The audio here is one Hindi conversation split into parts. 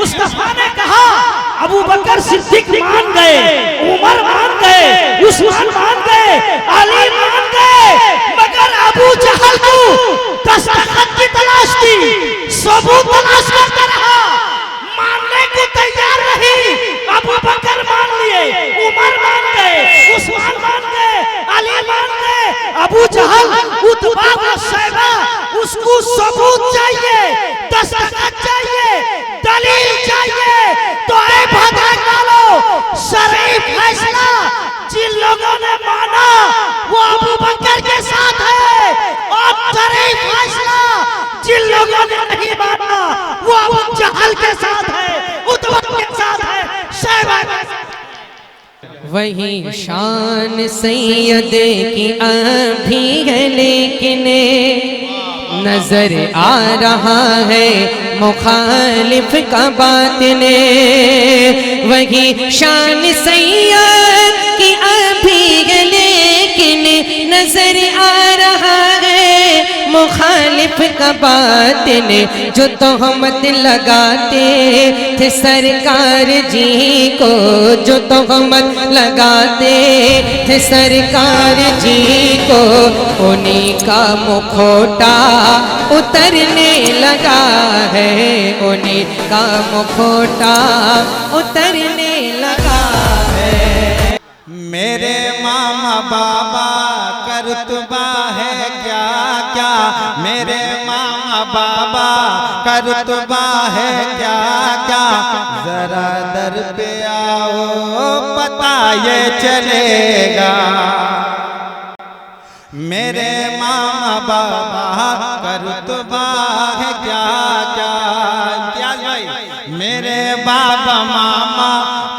मुस्तफा ने कहा अबू बकर सिद्दीक मान गए, उमर मान गए, उस्मान मान गए, अली मान गए, मगर अबू जहल को दस्तखत की तलाश थी, सबूत तलाश करता रहा, मानने को तैयार नहीं। अबू बकर मान लिए, उमर मान गए, उस्मान मान गए, अली मान गए, अबू जहल उतबा व शैबा उसको सबूत चाहिए, दस्तखत चाहिए, दलील चाहिए। तो ऐ भद्रक वालों, शरई फैसला जिन लोगों ने माना वो अबू बकर के साथ है, और शरई फैसला जिन लोगों ने नहीं माना वो अबू जहल के साथ है, उतबा के साथ है, शैबा के साथ। वही शान सैयदे की अभी है लेकिन नजर आ रहा है मुखालिफ का बातिन। वही शान सैयद की अभी है लेकिन नजर आ रहा है मुखालिफ का बातिन। जो तोहमत लगाते थे सरकार जी को, जो तोहमत लगाते थे सरकार जी को, उन्हीं का मुखौटा उतरने लगा है, उन्हीं का मुखौटा उतरने लगा है। मेरे मामा बाबा का रुतबा है क्या क्या, मेरे मामा बाबा का रुतबा है क्या क्या, जरा दर पे आओ पता ये चलेगा। मेरे मामा बाबा का रुतबा है क्या क्या, भाई मेरे बाबा मामा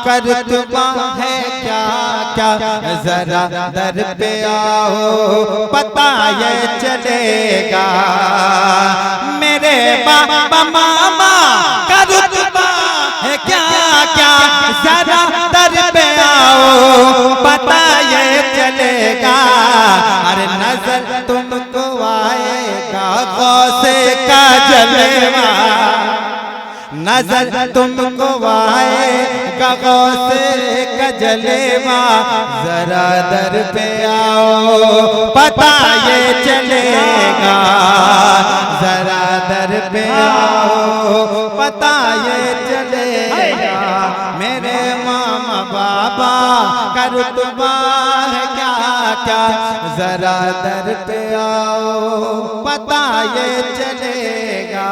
का रुतबा है क्या क्या, जरा दर पे आओ पता ये चलेगा। मेरे बाबा मामा का रुतबा है क्या क्या, जरा दर पे आओ पता ये चलेगा। अरे नजर तुमको आएगा गौसे का जलवा, नजर तुमको आएगा गौसे का जलवा, जरा दर पे आओ पता ये चलेगा, जरा दर पे आओ पता ये चलेगा। मेरे मामा बाबा का रुतबा है क्या क्या, जरा दर पे आओ पता ये चलेगा।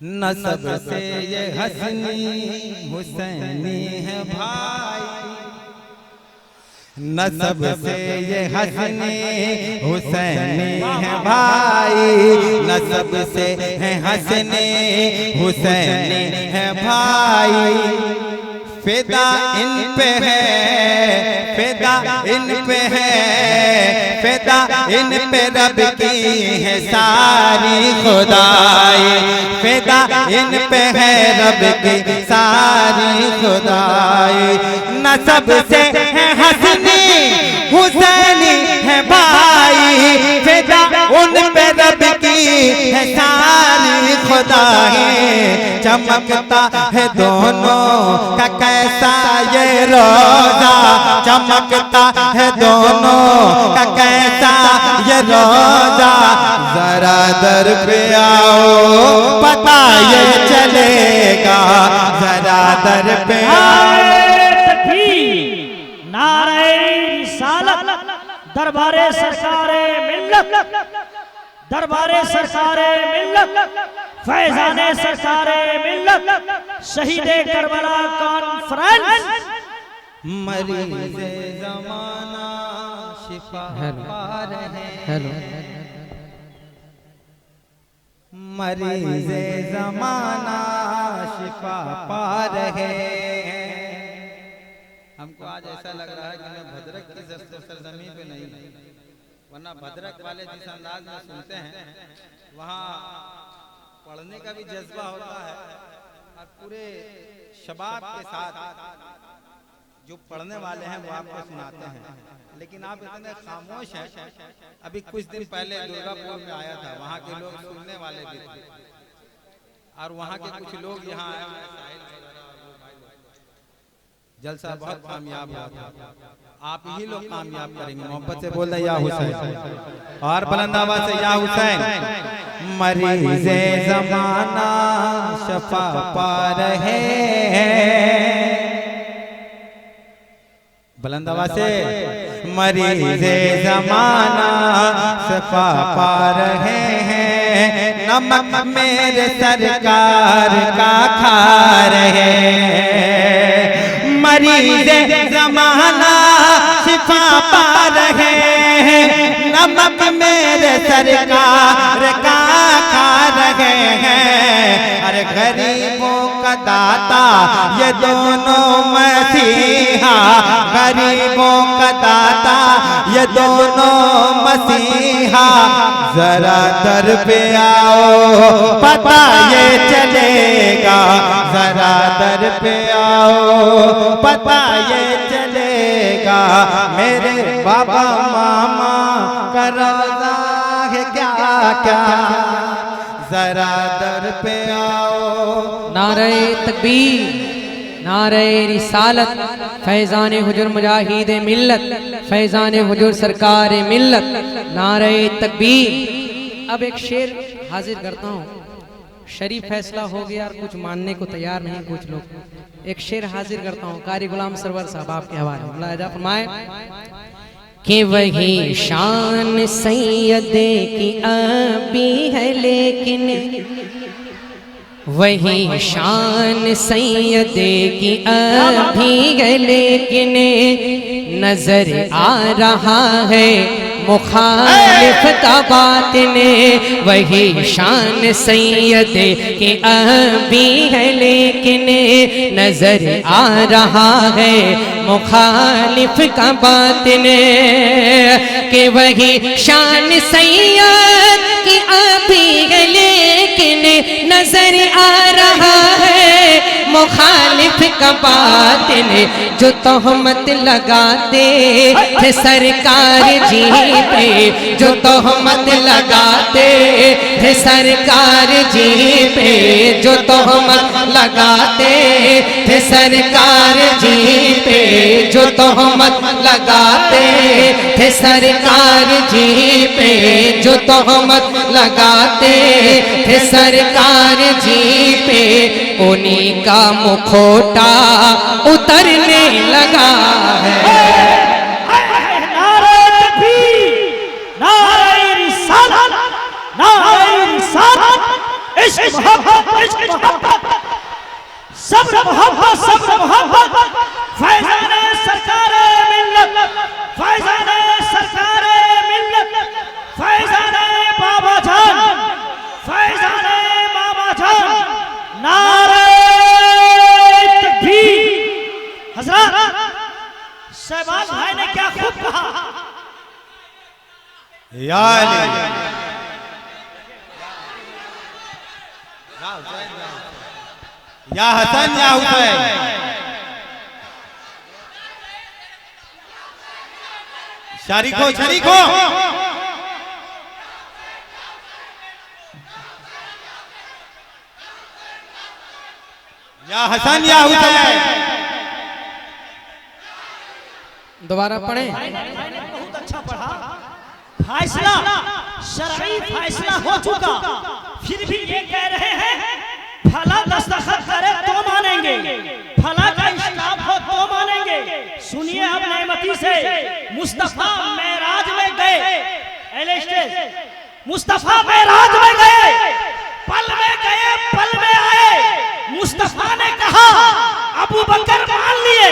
नसब से ये हसनी हुसैनी है भाई, नसब से ये हसनी हुसैनी है भाई, नसब से है हसनी हुसैनी है भाई। फिदा इन पे है, फिदा इन पे है, फिदा इन पे रब की है सारी खुदाई, फिदा इन पे है रब की सारी खुदाई। नसब से है हसनी हुसैनी है भाई, फिदा उन पे रब की है सारी खुदाई। चमकता है दोनों का कैसा ये रोजा, चमकता है दोनों का कैसा ये रोजा, जरा दर पे आओ पता ये चलेगा, जरा दर पे आओ। नारे रिसालत, दरबारे सरकारे मिल्लत, दरबारे सरकारे मिल्लत, फैजाने सरकारे मिल्लत, शहीदे करबला कॉन्फ्रेंस। मरीज़े ज़माना शिफा पा रहे हैं, मरीज़े ज़माना शिफा पा रहे हैं। हमको आज ऐसा लग रहा है कि मैं भद्रक की सरजमीन पे नहीं, वरना भद्रक वाले जिस अंदाज में सुनते हैं वहाँ पढ़ने का भी जज्बा होता है, और पूरे शबाब के साथ जो पढ़ने वाले हैं वो आपको सुनाते हैं, लेकिन आप इतने खामोश हैं। अभी कुछ दिन पहले दुर्गापुर में आया था, वहाँ के लोग सुनने वाले भी थे, और वहाँ के कुछ लोग यहाँ आए हुए, जलसा बहुत कामयाब हुआ था। आप ही लोग कामयाब करेंगे। मोहब्बत से बोल रहे या हुसैन, और बुलंद आवाज से या हुसैन। मरीज़े ज़माना शफा पा रहे हैं, बुलंद आवाज से। मरीज़े ज़माना शफा पा रहे हैं, नमक मेरे सरकार का खा रहे हैं। मरीज़े ज़माना शिफा पा रहे हैं, नमक मेरे सरकार का खा रहे हैं। अरे गरीबों का दाता ये दोनों मसीहा, गरीबों का दाता ये दोनों मसीहा। जरा दर पे आओ पता ये चलेगा, जरा दर पे आओ पता ये चलेगा। मेरे बाबा मामा का रोज़ा है क्या क्या, जरा दर पे आओ। नारे तकबीर, नारे रिसालत, फैज़ान हुजूर मुजाहिद मिल्लत, फैज़ान हुजूर सरकार मिल्लत, नारे तकबीर। अब एक शेर हाजिर करता हूँ, शरीफ फैसला हो गया और कुछ मानने को तैयार नहीं कुछ लोग। एक शेर हाजिर करता हूँ, कारी गुलाम सरवर साहब आपके हवाले। मुलाहिजा फरमाए कि वही शान सैयदे की अभी है, लेकिन वही शान सैयदे की अभी है, लेकिन नजर आ रहा है मुखालिफ का बातिन। वही शान सैयदे की अभी है, लेकिन नजर आ रहा है मुखालिफ का बातिन। कि वही शान सैयद की अभी है, लेकिन नजर आ रहा है मुखालिफ का बातिन। जो तोहमत लगाते थे सरकार जी पे, जो तोहमत लगाते थे सरकार जी पे, जो तोहमत लगाते थे सरकार जी पे, जो तोहमत लगाते थे सरकार जी पे, जो तोहमत लगाते थे सरकार जी पे, उन्हीं का मुखौटा उतरने लगा है। नारे तकबीर, नारे रिसालत, नारे रिसालत, इश्क मोहब्बत, इश्क मोहब्बत, सब्र मोहब्बत, सब्र मोहब्बत। फैज़ान सरकार मिल्लत, फैज़ान सरकार मिल्लत, फैज़ान बाबा जान, फैज़ान बाबा जान। नारे तकबीर। हज़रत शहबाज भाई ने क्या खूब कहा, या अली, या हसन या हुसैन। शरीको शरीको, या हसन या हुसैन। दोबारा पढ़े। बहुत अच्छा पढ़ा। फैसला शरई फैसला हो चुका, फिर भी ये कह रहे हैं फला दस्तखत करे तो मानेंगे, फला का इस्लाम हो तो मानेंगे। सुनिए अब नेमती से, मुस्तफा मेराज में गए, मुस्तफा मेराज में गए, पल में गए पल में आए। मुस्तफा ने कहा अबू बकर मान लिए,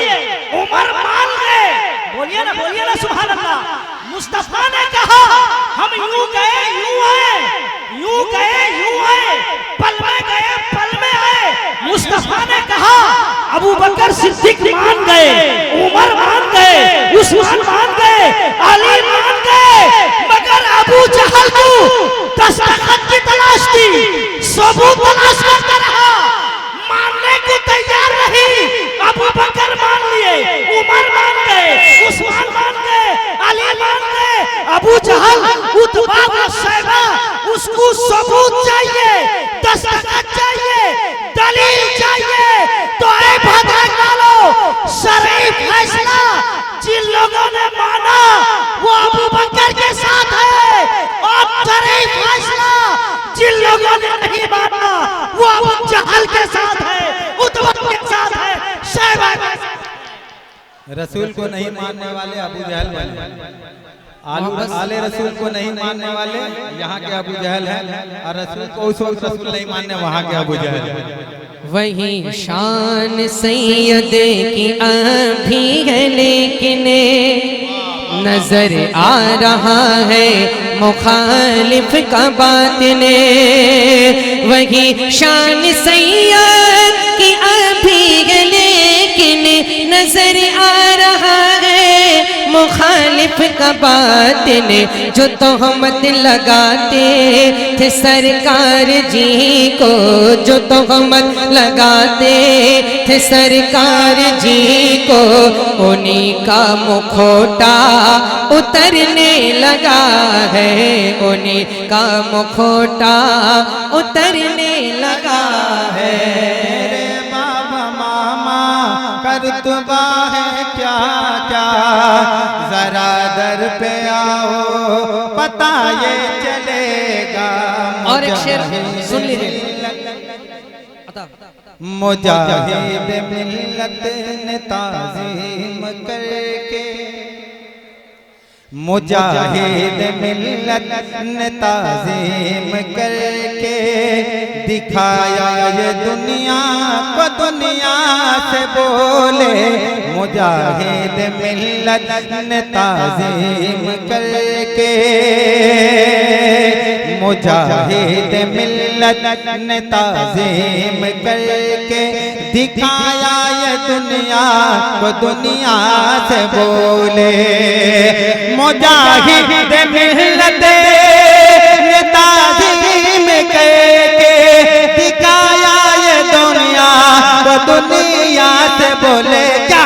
उमर मान गए। बोलिए ना सुभान अल्लाह। मुस्तफा ने कहा हम यूं गए यूं आए, यूं गए यूं आए, पल में गए पल में आए। मुस्तफा ने कहा अबू बकर सिद्दीक मान गए, उमर मान गए, उस्मान मान गए, अली मान गए, मगर अबू जहल को दस्तखत की तलाश थी, सबूत तलाश करता रहा, मानने को तैयार नहीं। अबू बकर मान लिए, उमर हमको सबूत चाहिए, दस्तखत चाहिए, दलील चाहिए। तो ऐ भद्रक वालों, शरई फैसला जिन लोगों ने माना वो अबू बकर के साथ है, और शरई फैसला जिन लोगों ने नहीं माना वो अबू जहल के साथ है, उतबा के साथ है, शैबा के साथ है। रसूल को नहीं मानने वाले अबू जहल बने, आले रसूल को नहीं मानने वाले यहाँ के अबू जहल हैं, और रसूल को उस वक्त रसूल नहीं मानने वहाँ के अबू जहल। वही शान सैयदे की अभी है, लेकिन नजर आ रहा है मुखालिफ का बातिने। वही शान सैयद की अभी है, लेकिन नजर आ रहा है मुखालिफ का बातिने। जो तोहमत लगाते थे सरकार जी को, जो तोहमत लगाते थे सरकार जी को, उन्हीं का मुखौटा उतरने लगा है, उन्हीं का मुखौटा उतरने लगा है। मेरे बाबा मामा करतबा है क्या क्या, जरा दर पे आओ पता ये चलेगा। और एक शेर सुन लीजिए। मुजाहिद मिल्लत ने ताज़ीम करके, मुजाहिद मिल्लत ने ताज़ीम करके दिखाया ये दुनिया को, दुनिया से बोले। मुजाहिद मिल्लत ने ताज़ीम करके, मुजाहिद मिल्लत ने ताज़ीम करके दिखाया ये दुनिया को, दुनिया से बोले। मुजाहिद मिल्लत ने ताज़ीम करके दिखाया ये दुनिया को, दुनिया से बोले। क्या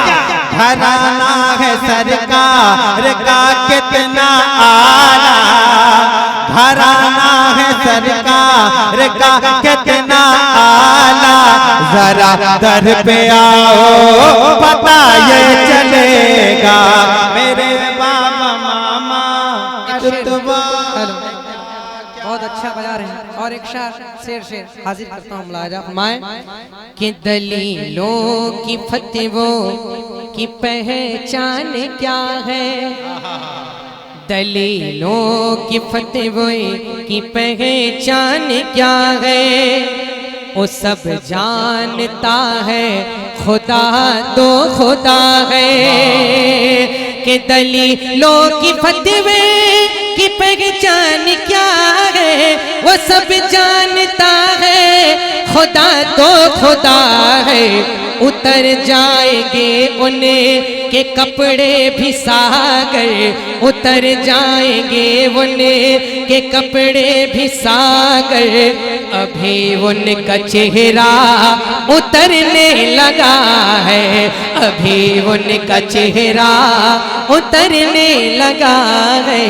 घराना है सरकार का कितना आला, घराना है सरकार का कितना आला। जरा दर पे आओ पता ये चलेगा। मेरे बाबा मामा बहुत अच्छा बजा रहे हैं। और एक शेर हाजिर करता हूँ, मुलाहिजा फरमाएं कि दलीलों की फतवों की पहचान क्या है, दलीलों की फतवे की पहचान क्या है। वो सब जानता है खुदा तो खुदा है, कि दलीलों की फतवे की पहचान क्या है। वो सब जानता है खुदा तो खुदा है। उतर जाएंगे उन्हें के कपड़े भी सागर, उतर जाएंगे उन्हें के कपड़े भी सागर। अभी उनका चेहरा उतरने लगा है, अभी उनका चेहरा उतरने लगा है।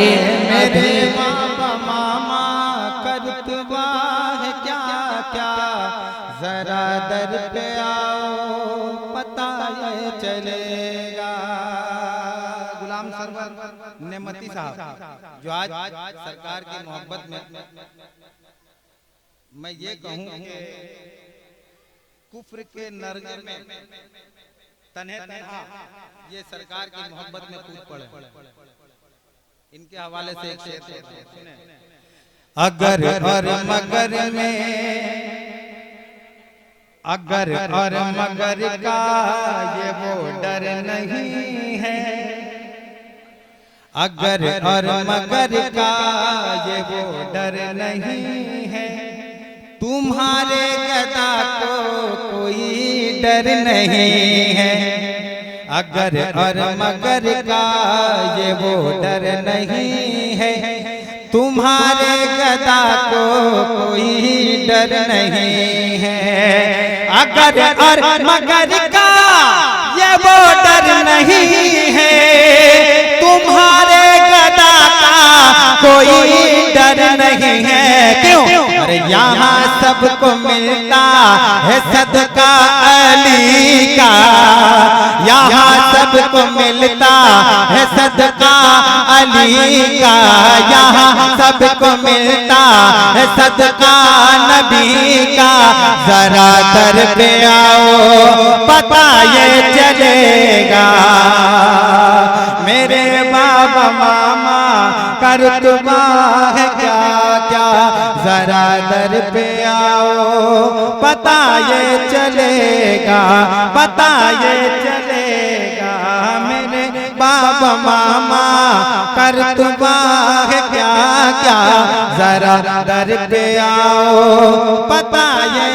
मेरे बाबा मामा करतबा है क्या क्या, जरा दर पे आओ पता ये चलेगा। गुलाम सरवर नेमती साहब जो आज सरकार की मोहब्बत में मैं ये कहूँ कि कुफ्र के नरगे में तन्हे तन्हा ये सरकार की मोहब्बत में कूद पड़े। इनके हवाले से एक शेर सुने। अगर और मगर में, अगर और मगर का ये वो डर नहीं है, अगर और मगर का ये वो डर नहीं है। तुम्हारे गदा को कोई डर नहीं है, अगर और मगर का ये वो डर नहीं है। तुम्हारे गदा को कोई डर नहीं है, अगर और मगर का ये वो डर नहीं है। तुम्हारे गदा का कोई डर नहीं है। क्यों? यहाँ सबको मिलता है सदका अली का, यहाँ सबको मिलता है सदका अली का, यहाँ सबको मिलता है सदका नबी का। जरा दर पे आओ पता ये चलेगा, मेरे बाबा मामा कर तुमा है क्या क्या। जरा दर पे आओ पता ये चलेगा, पता ये चलेगा, मेरे बाबा मामा कर तुमा है क्या क्या। जरा दर पे आओ पता ये